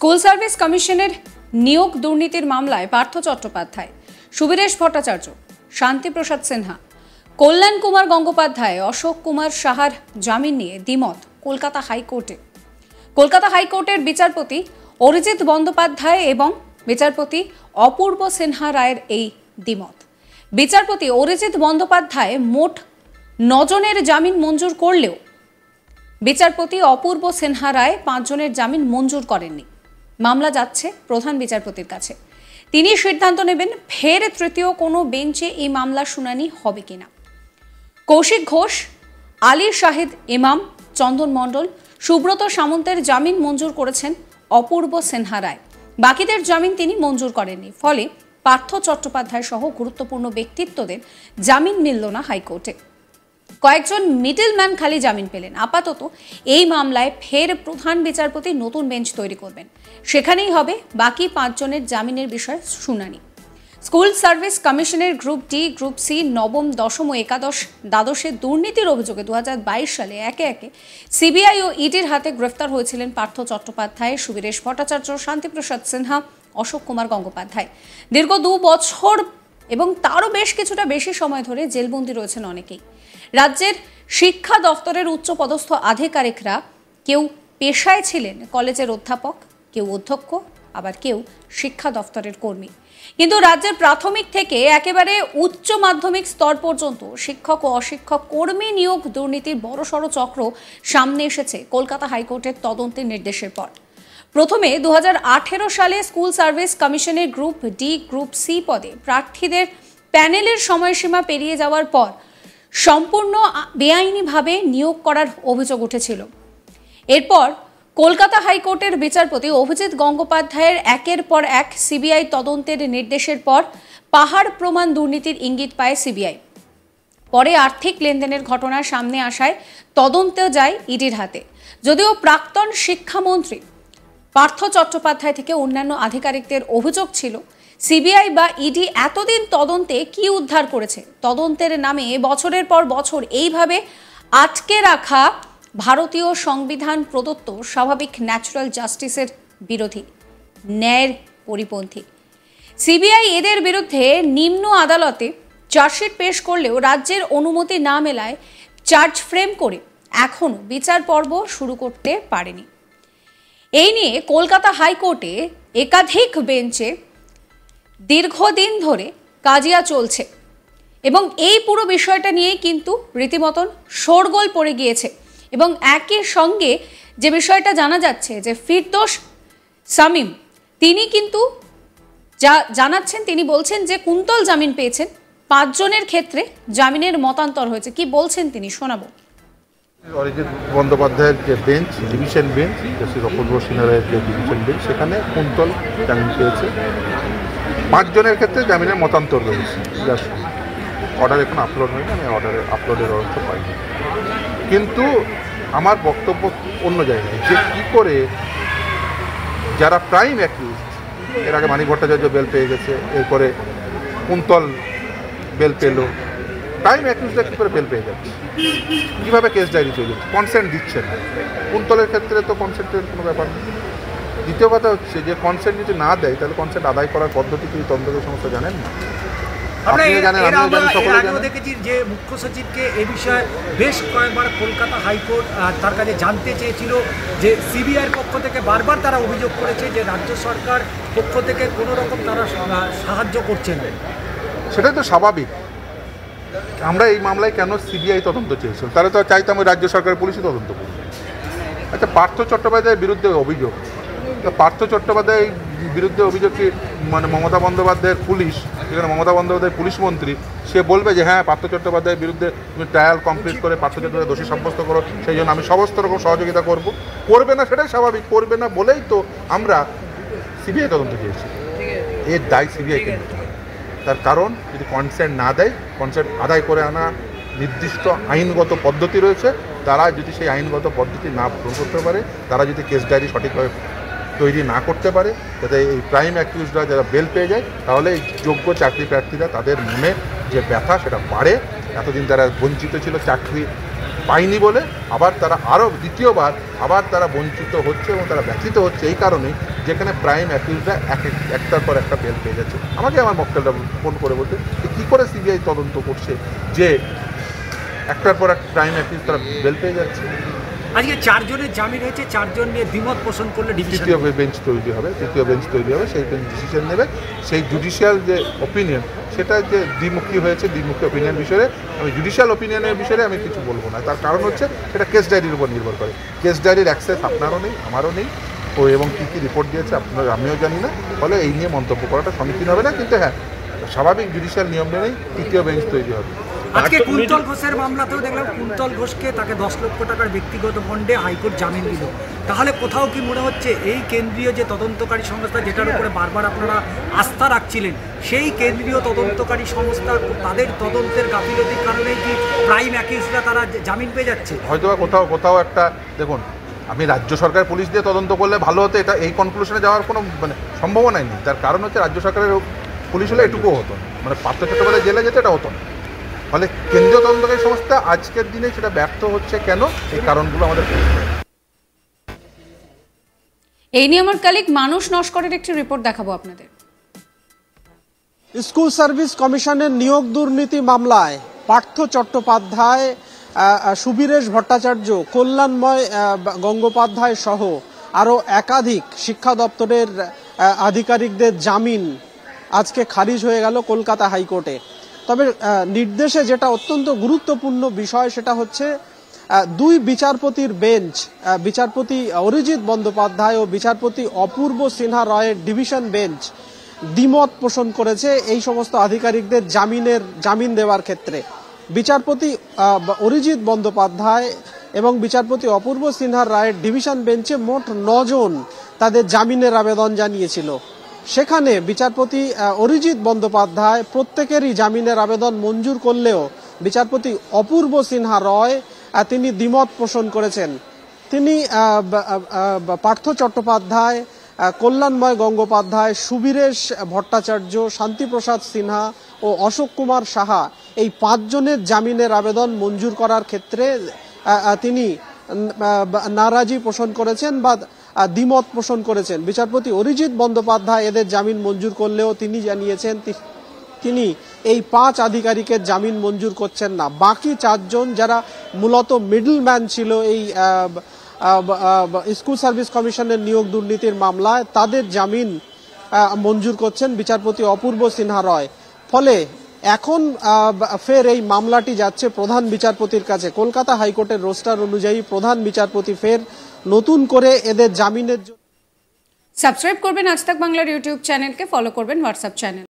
School service কমিশনের নিয়োগ দুর্নীতির মামলায় পার্থ চট্টোপাধ্যায়, সুবীরেশ ভট্টাচার্য, শান্তিপ্রসাদ সিনহা, কল্যাণ কুমার গঙ্গোপাধ্যায়, অশোক কুমার সাহার জামিন নিয়ে দ্বিমত কলকাতা হাইকোর্টে। কলকাতা হাইকোর্টের বিচারপতি অরিজিৎ বন্দ্যোপাধ্যায় এবং বিচারপতি অপূর্ব সিনহা রায়ের এই দ্বিমত। বিচারপতি অরিজিৎ বন্দ্যোপাধ্যায় মোট 9 জনের জামিন মঞ্জুর করলেও বিচারপতি অপূর্ব সিনহা রায় 5 জনের জামিন মঞ্জুর করেননি। মামলা যাচ্ছে প্রধান বিচারপতির কাছে। তিনি সিদ্ধান্ত নেবেন ফের তৃতীয় কোনো বেঞ্চে এই মামলার শুনানি হবে কিনা। কৌশিক ঘোষ, আলী শাহিদ ইমাম, চন্দন মণ্ডল, সুব্রত সামন্তের জামিন মঞ্জুর করেছেন অপূর্ব সিনহা রায়। বাকিদের জামিন তিনি মঞ্জুর করেননি। ফলে পার্থ চট্টোপাধ্যায় সহ গুরুত্বপূর্ণ ব্যক্তিত্বদের জামিন মিলল না হাইকোর্টে। কয়েকজন মিডলম্যান খালি জামিন পেলেন। আপাতত এই মামলায় ফের প্রধান বিচারপতি নতুন বেঞ্চ তৈরি করবেন। সেখানেই হবে বাকি 5 জনের জামিনের বিষয়ে শুনানি। স্কুল সার্ভিস কমিশনের গ্রুপ ডি, গ্রুপ সি, নবম, দশম ও একাদশ, দ্বাদশে দুর্নীতির অভিযোগে 2022 সালে একে একে সিবিআই ও ইডির হাতে গ্রেফতার হয়েছিলেন পার্থ চট্টোপাধ্যায়, সুবীরেশ ভট্টাচার্য, শান্তিপ্রসাদ সিনহা, অশোক কুমার গঙ্গোপাধ্যায়। দীর্ঘ 2 বছর এবং তারও বেশ কিছুটা বেশি সময় ধরে জেলবন্দি রয়েছেন অনেকেই। রাজ্যের শিক্ষা দফতরের উচ্চপদস্থ আধিকারিকরা কেউ পেশায় ছিলেন কলেজের অধ্যাপক, কেউ অধ্যক্ষ, আবার কেউ শিক্ষা দফতরের কর্মী। কিন্তু রাজ্যের প্রাথমিক থেকে একেবারে উচ্চ মাধ্যমিক স্তর পর্যন্ত শিক্ষক ও অশিক্ষক কর্মী নিয়োগ দুর্নীতির বড়সড় চক্র সামনে এসেছে কলকাতা হাইকোর্টের তদন্তের নির্দেশের পর। প্রথমে 2018 সালে স্কুল সার্ভিস কমিশনের গ্রুপ ডি, গ্রুপ সি পদে প্রার্থীদের প্যানেলের সময়সীমা পেরিয়ে যাওয়ার পর সম্পূর্ণ বেআইনিভাবে নিয়োগ করার অভিযোগ উঠেছিল। এরপর কলকাতা হাইকোর্টের বিচারপতি অভিজিৎ গঙ্গোপাধ্যায়ের একের পর এক সিবিআই তদন্তের নির্দেশের পর পাহাড় প্রমাণ দুর্নীতির ইঙ্গিত পায় সিবিআই। পরে আর্থিক লেনদেনের ঘটনা সামনে আসায় তদন্ত যায় ইডির হাতে। যদিও প্রাক্তন শিক্ষামন্ত্রী পার্থ চট্টোপাধ্যায় থেকে অন্যান্য আধিকারিকদের অভিযোগ ছিল, সিবিআই বা ইডি এতদিন তদন্তে কি উদ্ধার করেছে? তদন্তের নামে বছরের পর বছর এইভাবে আটকে রাখা ভারতীয় সংবিধান প্রদত্ত স্বাভাবিক ন্যাচারাল জাস্টিসের বিরোধী, ন্যায়ের পরিপন্থী। সিবিআই এদের বিরুদ্ধে নিম্ন আদালতে চার্জশিট পেশ করলেও রাজ্যের অনুমতি না মেলায় চার্জ ফ্রেম করে এখনও বিচার পর্ব শুরু করতে পারেনি। এই নিয়ে কলকাতা হাইকোর্টে একাধিক বেঞ্চে দীর্ঘদিন ধরে কাজিয়া চলছে এবং এই পুরো বিষয়টা নিয়েই কিন্তু রীতিমতন শোরগোল পড়ে গিয়েছে। এবং একই সঙ্গে যে বিষয়টা জানা যাচ্ছে যে ফিরদৌস শামীম তিনি কিন্তু জানাচ্ছেন, তিনি বলছেন যে কুন্তল জামিন পেয়েছেন, 5 জনের ক্ষেত্রে জামিনের মতান্তর হয়েছে। কি বলছেন তিনি, শোনাবো। অরিজিৎ বন্দ্যোপাধ্যায়ের যে বেঞ্চ, ডিভিশন বেঞ্চ, অপূর্ব সিনহা রায়ের যে ডিভিশন বেঞ্চ, সেখানে কুন্তল জামিন পেয়েছে। 5 জনের ক্ষেত্রে জামিনের মতান্তর রয়েছে। অর্ডার এখন আপলোড হয়নি, আমি আপলোডের অর্থ পাইনি। কিন্তু আমার বক্তব্য অন্য জায়গায়, যে কী করে যারা প্রাইম অ্যাকিউজ, এর আগে মানিক ভট্টাচার্য বেল পেয়ে গেছে, এরপরে কুন্তল বেল পেল, প্রাইম অ্যাকিউজরা কী করে বেল পেয়ে যাচ্ছে, কীভাবে কেস ডায়েরি চলে যাচ্ছে, কনসেন্ট দিচ্ছে না। কুন্তলের ক্ষেত্রে তো কনসেন্টের কোনো ব্যাপার নেই। দ্বিতীয় কথা হচ্ছে যে কনসেন্ট যদি না দেয় তাহলে কনসেন্ট আদায় করার পদ্ধতি কি তন্ত্রের সমস্ত জানেন না? দেখেছি যে মুখ্য সচিবকে এ বিষয়ে বেশ কয়েকবার কলকাতা হাইকোর্ট তার কাছে জানতে চেয়েছিল যে সিবিআইয়ের পক্ষ থেকে বারবার তারা অভিযোগ করেছে যে রাজ্য সরকার পক্ষ থেকে কোনো রকম তারা সাহায্য করছেন। সেটাই তো স্বাভাবিক। আমরা এই মামলায় কেন সিবিআই তদন্ত চেয়েছিলাম? তাহলে তো চাইতাম ওই রাজ্য সরকারের পুলিশই তদন্ত করবে। আচ্ছা, পার্থ চট্টোপাধ্যায়ের বিরুদ্ধে অভিযোগ, পার্থ চট্টোপাধ্যায়ের বিরুদ্ধে অভিযোগ কি মানে মমতা বন্দ্যোপাধ্যায়ের পুলিশ, যেখানে মমতা বন্দ্যোপাধ্যায় পুলিশ মন্ত্রী, সে বলবে যে হ্যাঁ পার্থ চট্টোপাধ্যায়ের বিরুদ্ধে তুমি ট্রায়াল কমপ্লিট করে পার্থ চট্টোপাধ্যায় দোষী সাব্যস্ত করো, সেই জন্য আমি সমস্ত রকম সহযোগিতা করব? করবে না, সেটাই স্বাভাবিক। করবে না বলেই তো আমরা সিবিআই তদন্ত চেয়েছি। এর দায় সিবিআইকে নিতে হবে। তার কারণ যদি কনসেন্ট না দেয়, কনসেন্ট আদায় করে আনা নির্দিষ্ট আইনগত পদ্ধতি রয়েছে, তারা যদি সেই আইনগত পদ্ধতি না পূরণ করতে পারে, তারা যদি কেস ডায়েরি সঠিকভাবে তৈরি না করতে পারে, যাতে এই প্রাইম অ্যাকিউজরা যারা বেল পেয়ে যায়, তাহলে এই যোগ্য চাকরি প্রার্থীরা তাদের মনে যে ব্যথা সেটা বাড়ে। এতদিন তারা বঞ্চিত ছিল চাকরি পায়নি বলে আবার তারা আরও দ্বিতীয়বার আবার তারা বঞ্চিত হচ্ছে এবং তারা ব্যথিত হচ্ছে এই কারণেই, যেখানে প্রাইম অ্যাকিউজরা একটার পর একটা বেল পেয়ে যাচ্ছে। আমাকে আমার মক্কেলরা ফোন করে বলতে যে কী করে সিবিআই তদন্ত করছে যে একটার পর এক প্রাইম অ্যাকিউজ তারা বেল পেয়ে যাচ্ছে। আজকে 4 জনের জামিন হয়েছে, 4 জন নিয়ে দ্বিমত পোষণ করলে তৃতীয় বেঞ্চ তৈরি হবে, সেই বেঞ্চ ডিসিশন নেবে। সেই জুডিশিয়াল যে ওপিনিয়ন সেটা যে দ্বিমুখী হয়েছে, দ্বিমুখী ওপিনিয়ন বিষয়ে আমি জুডিশিয়াল ওপিনিয়নের বিষয়ে আমি কিছু বলবো না। তার কারণ হচ্ছে সেটা কেস ডায়েরির উপর নির্ভর করে। কেস ডায়েরির অ্যাক্সেস আপনারও নেই, আমারও নেই, এবং কী কী রিপোর্ট দিয়েছে আমিও জানি না, ফলে এই নিয়ে মন্তব্য করাটা সমীচীন হবে না। কিন্তু হ্যাঁ, স্বাভাবিক জুডিশিয়াল নিয়ম মেনেই তৃতীয় বেঞ্চ তৈরি হবে। আজকে কুন্তল ঘোষের মামলাতেও দেখলাম কুন্তল ঘোষকে তাকে 10 লক্ষ টাকার ব্যক্তিগত বন্ডে হাইকোর্ট জামিন দিল। তাহলে কোথাও কি মনে হচ্ছে এই কেন্দ্রীয় যে তদন্তকারী সংস্থা যেটার উপরে বারবার আপনারা আস্থা রাখছিলেন, সেই কেন্দ্রীয় তদন্তকারী সংস্থা তাদের তদন্তের গাফিলতির কারণেই কি প্রাইম অ্যাকিউজরা তারা জামিন পেয়ে যাচ্ছে? হয়তো কোথাও একটা দেখুন, আমি রাজ্য সরকার পুলিশ দিয়ে তদন্ত করলে ভালো হতো, এটা এই কনক্লুশনে যাওয়ার কোনো সম্ভাবনাই নেই। তার কারণ হচ্ছে রাজ্য সরকারের পুলিশ হলে এটুকুও হতো না, পার্থ চট্টোপাধ্যায় জেলে যেতে এটা হতো না। ফলে কেন্দ্রীয় তদন্তকারী সংস্থা আজকের দিনে সেটা ব্যর্থ হচ্ছে কেন, এই কারণগুলো আমাদের। এই নিয়ে আমার কালিক মানুষ নস্করের একটি রিপোর্ট দেখাবো আপনাদের। স্কুল সার্ভিস কমিশনের নিয়োগ দুর্নীতি মামলায় পার্থ চট্টোপাধ্যায়, সুবীরেশ ভট্টাচার্য, কল্যাণময় গঙ্গোপাধ্যায় সহ আরও একাধিক শিক্ষা দপ্তরের আধিকারিকদের জামিন আজকে খারিজ হয়ে গেল কলকাতা হাইকোর্টে। তবে নির্দেশে যেটা অত্যন্ত গুরুত্বপূর্ণ বিষয় সেটা হচ্ছে দুই বিচারপতির বেঞ্চ, বিচারপতি অরিজিৎ বন্দ্যোপাধ্যায় ও বিচারপতি অপূর্ব সিনহা রয়ের ডিভিশন বেঞ্চ দ্বিমত পোষণ করেছে এই সমস্ত আধিকারিকদের জামিন দেওয়ার ক্ষেত্রে। বিচারপতি অরিজিৎ বন্দ্যোপাধ্যায় এবং বিচারপতি অপূর্ব সিনহার রায়ের ডিভিশন বেঞ্চে মোট 9 জন তাদের জামিনের আবেদন জানিয়েছিল। সেখানে বিচারপতি অরিজিৎ বন্দ্যোপাধ্যায় প্রত্যেকেরই জামিনের আবেদন মঞ্জুর করলেও বিচারপতি অপূর্ব সিনহা রয় তিনি দ্বিমত পোষণ করেছেন। তিনি পার্থ চট্টোপাধ্যায়, কল্যাণময় গঙ্গোপাধ্যায়, সুবীরেশ ভট্টাচার্য, শান্তিপ্রসাদ সিনহা ও অশোক কুমার সাহা এই 5 জনের জামিনের আবেদন মঞ্জুর করার ক্ষেত্রে তিনি নারাজি পোষণ করেছেন বা দ্বিমত পোষণ করেছেন। বিচারপতি অরিজিৎ বন্দ্যোপাধ্যায় এদের জামিন মঞ্জুর করলেও তিনি জানিয়েছেন তিনি এই 5 আধিকারিকের জামিন মঞ্জুর করছেন না। বাকি 4 জন যারা মূলত মিডলম্যান ছিল এই স্কুল সার্ভিস কমিশনের নিয়োগ দুর্নীতির মামলায়, তাদের জামিন মঞ্জুর করছেন বিচারপতি অপূর্ব সিনহা রয়। ফলে এখন ফের এই মামলাটি যাচ্ছে প্রধান বিচারপতির কাছে। কলকাতা হাইকোর্টের রোস্টার অনুযায়ী প্রধান বিচারপতি ফের নতুন করে এদের জামিনের জন্য। সাবস্ক্রাইব করবেন আজ তাক বাংলার ইউটিউব চ্যানেলকে, ফলো করবেন হোয়াটসঅ্যাপ চ্যানেল।